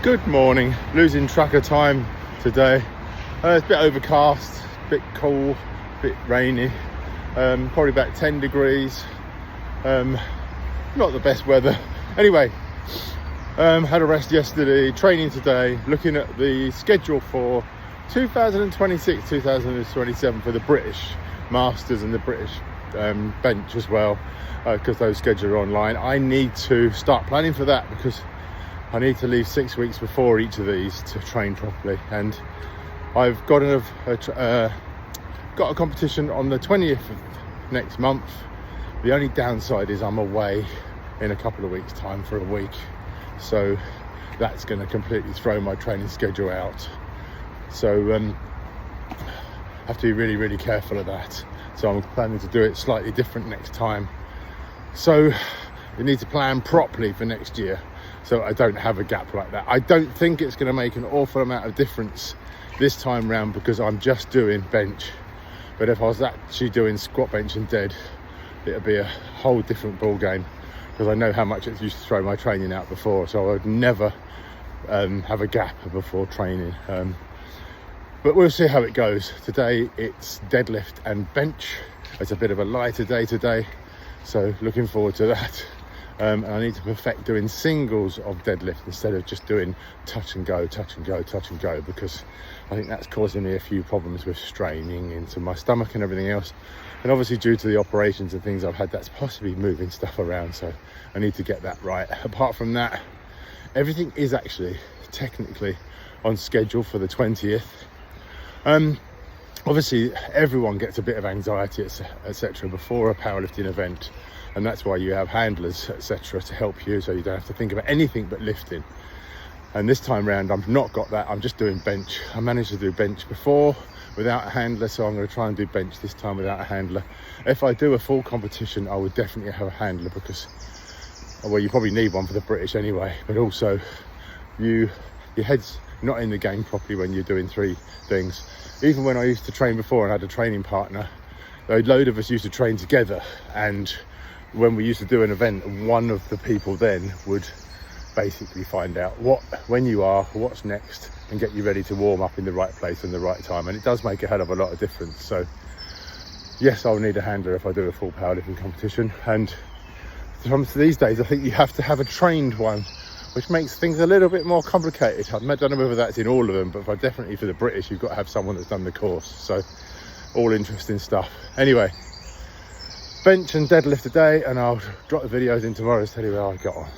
Good morning. Losing track of time today. It's a bit overcast, a bit cool, a bit rainy. Probably about 10 degrees. Not the best weather. Anyway, had a rest yesterday, training today, looking at the schedule for 2026-2027 for the British Masters and the British bench as well, because those schedules are online. I need to start planning for that because I need to leave 6 weeks before each of these to train properly, and I've got a competition on the 20th of next month. The only downside is I'm away in a couple of weeks' time for a week, so that's going to completely throw my training schedule out. So I have to be really careful of that. So I'm planning to do it slightly different next time. So we need to plan properly for next year, so I don't have a gap like that. I don't think it's going to make an awful amount of difference this time round because I'm just doing bench. But if I was actually doing squat, bench and dead, it would be a whole different ball game, because I know how much it used to throw my training out before. So I would never have a gap before training. But we'll see how it goes. Today it's deadlift and bench. It's a bit of a lighter day today, so looking forward to that. And I need to perfect doing singles of deadlift instead of just doing touch and go, because I think that's causing me a few problems with straining into my stomach and everything else. And obviously due to the operations and things I've had, that's possibly moving stuff around, so I need to get that right. Apart from that, everything is actually technically on schedule for the 20th. Obviously everyone gets a bit of anxiety, etc. before a powerlifting event, and that's why you have handlers, etc. to help you, so you don't have to think about anything but lifting. And this time round I've not got that. I'm just doing bench. I managed to do bench before without a handler, so I'm going to try and do bench this time without a handler. If I do a full competition, I would definitely have a handler, because, well, you probably need one for the British anyway, but also your head's not in the game properly when you're doing three things. Even when I used to train before and had a training partner, a load of us used to train together, and when we used to do an event, one of the people then would basically find out when you are, what's next, and get you ready to warm up in the right place and the right time. And it does make a hell of a lot of difference. So yes, I'll need a handler if I do a full powerlifting competition. And these days I think you have to have a trained one, which makes things a little bit more complicated. I don't know whether that's in all of them, but definitely for the British, you've got to have someone that's done the course. So all interesting stuff. Anyway, bench and deadlift today, and I'll drop the videos in tomorrow to tell you how I got on.